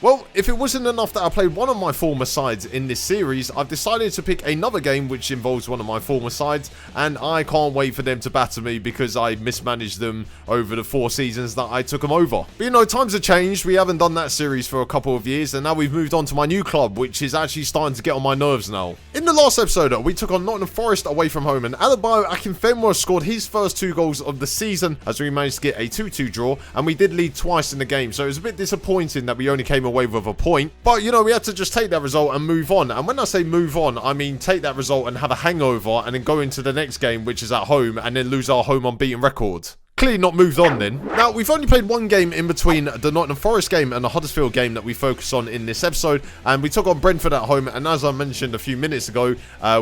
Well, if it wasn't enough that I played one of my former sides in this series, I've decided to pick another game which involves one of my former sides, and I can't wait for them to batter me because I mismanaged them over the 4 seasons that I took them over. But you know, times have changed. We haven't done that series for a couple of years, and now we've moved on to my new club, which is actually starting to get on my nerves now. In the last episode, we took on Nottingham Forest away from home, and Adebayo Akinfenwa scored his first 2 goals of the season as we managed to get a 2-2 draw, and we did lead twice in the game, so it was a bit disappointing that we only came away with a point. But you know, we had to just take that result and move on. And when I say move on, I mean take that result and have a hangover and then go into the next game, which is at home, and then lose our home unbeaten record. Clearly not moved on then. Now, we've only played 1 game in between the Nottingham Forest game and the Huddersfield game that we focus on in this episode, and we took on Brentford at home, and as I mentioned a few minutes ago,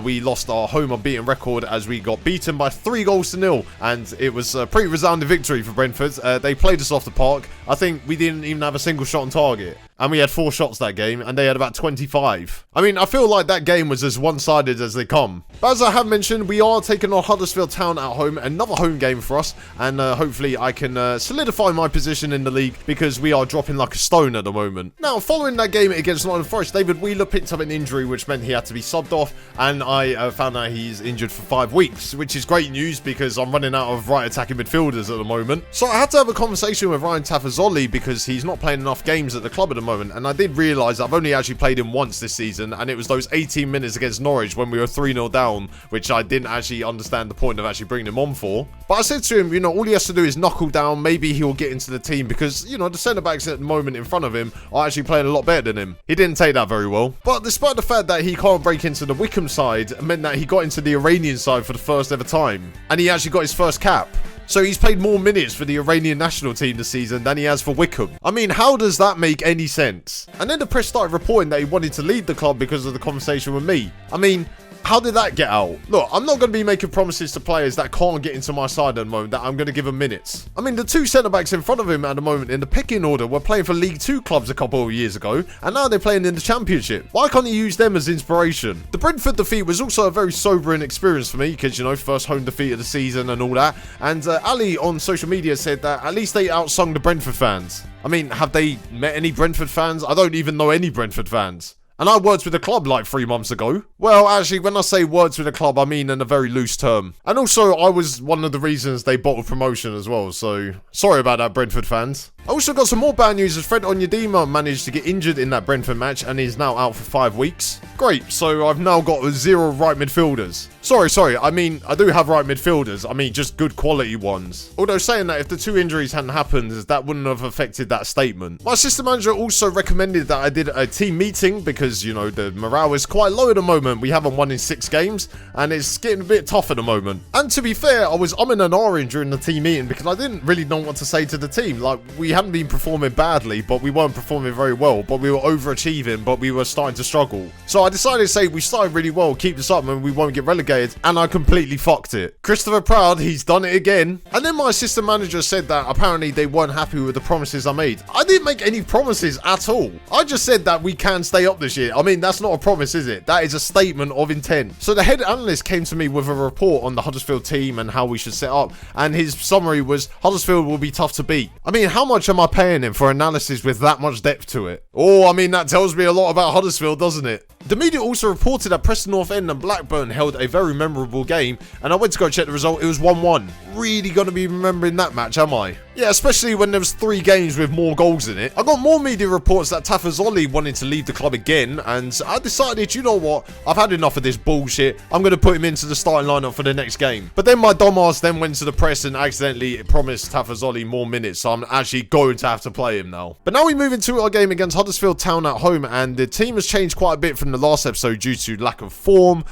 we lost our home unbeaten record as we got beaten by 3-0, and it was a pretty resounding victory for Brentford. They played us off the park. I think we didn't even have a single shot on target. And we had 4 shots that game, and they had about 25. I mean, I feel like that game was as one-sided as they come. But as I have mentioned, we are taking on Huddersfield Town at home, another home game for us, and hopefully I can solidify my position in the league because we are dropping like a stone at the moment. Now, following that game against Nottingham Forest, David Wheeler picked up an injury, which meant he had to be subbed off, and I found out he's injured for 5 weeks, which is great news because I'm running out of right attacking midfielders at the moment. So I had to have a conversation with Ryan Tafazolli because he's not playing enough games at the club at the moment, and I did realise I've only actually played him once this season, and it was those 18 minutes against Norwich when we were 3-0 down, which I didn't actually understand the point of actually bringing him on for. But I said to him, you know, all he has to do is knuckle down, maybe he'll get into the team because, you know, the centre-backs at the moment in front of him are actually playing a lot better than him. He didn't take that very well. But despite the fact that he can't break into the Wycombe side, it meant that he got into the Iranian side for the first ever time, and he actually got his first cap. So he's played more minutes for the Iranian national team this season than he has for Wycombe. I mean, how does that make any sense? And then the press started reporting that he wanted to leave the club because of the conversation with me. I mean, how did that get out? Look, I'm not going to be making promises to players that can't get into my side at the moment that I'm going to give them minutes. I mean, the 2 centre-backs in front of him at the moment in the pecking order were playing for League 2 clubs a couple of years ago, and now they're playing in the Championship. Why can't he use them as inspiration? The Brentford defeat was also a very sobering experience for me because, you know, first home defeat of the season and all that. And Ali on social media said that at least they outsung the Brentford fans. I mean, have they met any Brentford fans? I don't even know any Brentford fans. And I worked with the club like 3 months ago. Well, actually, when I say worked with the club, I mean in a very loose term. And also, I was one of the reasons they bottled promotion as well, so sorry about that, Brentford fans. I also got some more bad news as Fred Onyedinma managed to get injured in that Brentford match and is now out for 5 weeks. Great, so I've now got 0 right midfielders. Sorry, I mean, I do have right midfielders. I mean, just good quality ones. Although saying that, if the 2 injuries hadn't happened, that wouldn't have affected that statement. My assistant manager also recommended that I did a team meeting because, you know, the morale is quite low at the moment. We haven't won in 6 games, and it's getting a bit tough at the moment. And to be fair, I was umming and ahhing during the team meeting because I didn't really know what to say to the team. Like, we hadn't been performing badly, but we weren't performing very well, but we were overachieving, but we were starting to struggle. So I decided to say we started really well, keep this up and we won't get relegated, and I completely fucked it. Christopher Proud, he's done it again. And then my assistant manager said that apparently they weren't happy with the promises I made. I didn't make any promises at all. I just said that we can stay up this year. I mean, that's not a promise, is it? That is a statement of intent. So the head analyst came to me with a report on the Huddersfield team and how we should set up, and his summary was Huddersfield will be tough to beat. I mean, how much am I paying him for analysis with that much depth to it? Oh, I mean, that tells me a lot about Huddersfield, doesn't it? The media also reported that Preston North End and Blackburn held a very memorable game, and I went to go check the result. It was 1-1. Really gonna be remembering that match, am I? Yeah, especially when there was 3 games with more goals in it. I got more media reports that Tafazolli wanted to leave the club again, and I decided, you know what, I've had enough of this bullshit. I'm gonna put him into the starting lineup for the next game. But then my dumbass then went to the press and accidentally promised Tafazolli more minutes, so I'm actually going to have to play him now. But now we move into our game against Huddersfield Town at home, and the team has changed quite a bit from the last episode due to lack of form,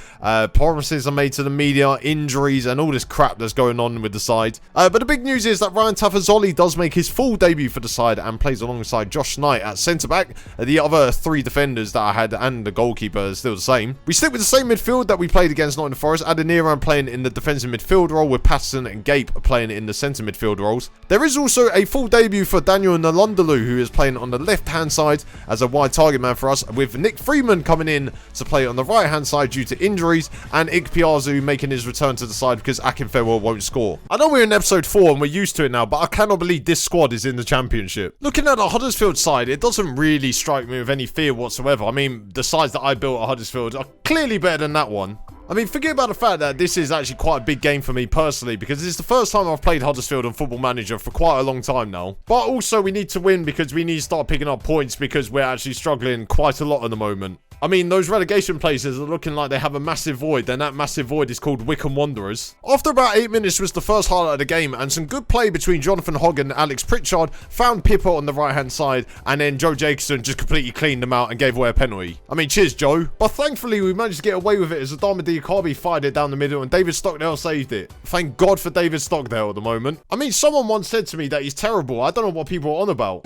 promises are made to the media, injuries, and all this crap that's going on with the side. But the big news is that Ryan Tafazolli does make his full debut for the side and plays alongside Josh Knight at centre-back. The other 3 defenders that I had and the goalkeeper are still the same. We stick with the same midfield that we played against Nottingham Forest. Adeniran playing in the defensive midfield role with Patterson and Gape playing in the centre midfield roles. There is also a full debut for Daniel Nalundalu, who is playing on the left-hand side as a wide target man for us, with Nick Freeman coming in to play on the right hand side due to injuries, and Ikpeazu making his return to the side because Akinfenwa won't score. I know we're in episode 4 and we're used to it now, but I cannot believe this squad is in the championship. Looking at the Huddersfield side, it doesn't really strike me with any fear whatsoever. I mean, the sides that I built at Huddersfield are clearly better than that one. I mean, forget about the fact that this is actually quite a big game for me personally, because this is the first time I've played Huddersfield on Football Manager for quite a long time now. But also, we need to win because we need to start picking up points because we're actually struggling quite a lot at the moment. I mean, those relegation places are looking like they have a massive void, and that massive void is called Wycombe Wanderers. After about 8 minutes was the first highlight of the game, and some good play between Jonathan Hogg and Alex Pritchard, found Pippa on the right-hand side, and then Joe Jacobson just completely cleaned them out and gave away a penalty. I mean, cheers, Joe. But thankfully, we managed to get away with it as Adama Diakabi fired it down the middle, and David Stockdale saved it. Thank God for David Stockdale at the moment. I mean, someone once said to me that he's terrible. I don't know what people are on about.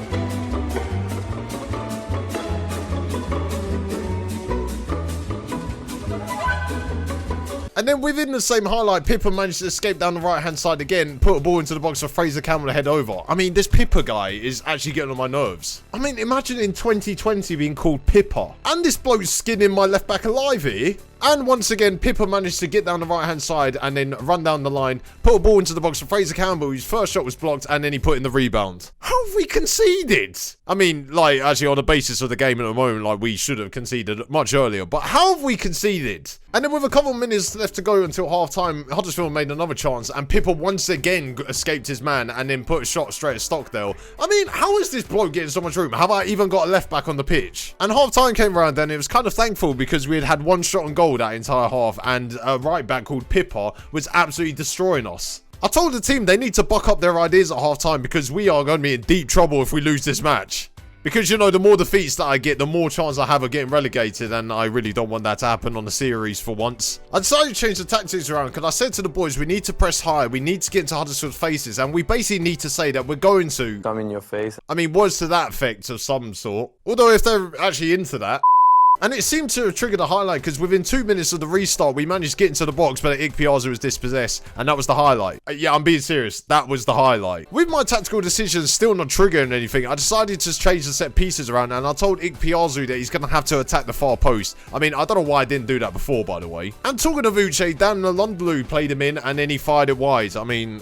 And then within the same highlight, Pippa managed to escape down the right-hand side again, put a ball into the box for Fraser Campbell to head over. I mean, this Pippa guy is actually getting on my nerves. I mean, imagine in 2020 being called Pippa. And this bloke's skinning my left back alive here. And once again, Pippa managed to get down the right-hand side and then run down the line, put a ball into the box for Fraser Campbell, whose first shot was blocked, and then he put in the rebound. How have we conceded? I mean, like, actually, on the basis of the game at the moment, like, we should have conceded much earlier. But how have we conceded? And then with a couple of minutes left to go until half-time, Huddersfield made another chance, and Pippa once again escaped his man and then put a shot straight at Stockdale. I mean, how is this bloke getting so much room? Have I even got a left-back on the pitch? And half-time came around, and it was kind of thankful because we had had one shot on goal that entire half, and a right-back called Pippa was absolutely destroying us. I told the team they need to buck up their ideas at half-time because we are going to be in deep trouble if we lose this match. Because, you know, the more defeats that I get, the more chance I have of getting relegated, and I really don't want that to happen on the series for once. I decided to change the tactics around because I said to the boys, we need to press high, we need to get into Huddersfield's faces, and we basically need to say that we're going to come in your face. I mean, words to that effect of some sort. Although if they're actually into that. And it seemed to have triggered a highlight because within 2 minutes of the restart, we managed to get into the box, but Ikpeazu was dispossessed, and that was the highlight. Yeah, I'm being serious. That was the highlight. With my tactical decisions still not triggering anything, I decided to change the set pieces around, and I told Ikpeazu that he's going to have to attack the far post. I mean, I don't know why I didn't do that before, by the way. And talking of Uche, Dan Lundlu played him in, and then he fired it wide. I mean,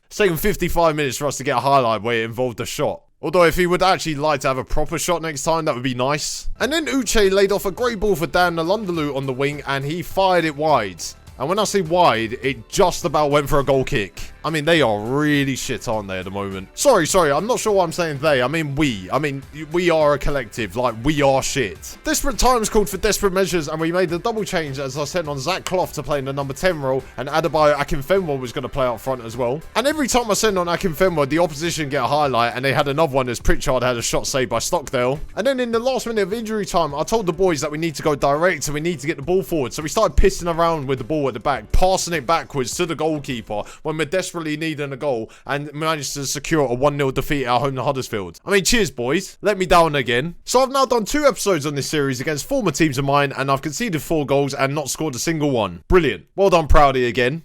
it's taken 55 minutes for us to get a highlight where it involved a shot. Although if he would actually like to have a proper shot next time, that would be nice. And then Uche laid off a great ball for Dan Lundlu on the wing, and he fired it wide. And when I say wide, it just about went for a goal kick. I mean, they are really shit, aren't they, at the moment? Sorry, I'm not sure why I'm saying they. I mean, we. I mean, we are a collective. Like, we are shit. Desperate times called for desperate measures, and we made the double change as I sent on Zach Clough to play in the number 10 role, and Adebayo Akinfenwa was going to play up front as well. And every time I sent on Akinfenwa, the opposition get a highlight, and they had another one as Pritchard had a shot saved by Stockdale. And then in the last minute of injury time, I told the boys that we need to go direct, and we need to get the ball forward. So we started pissing around with the ball at the back, passing it backwards to the goalkeeper when we're desperately needing a goal, and managed to secure a 1-0 defeat at home to Huddersfield. I mean, cheers, boys. Let me down again. So I've now done 2 episodes on this series against former teams of mine, and I've conceded 4 goals and not scored a single one. Brilliant. Well done, Proudy, again.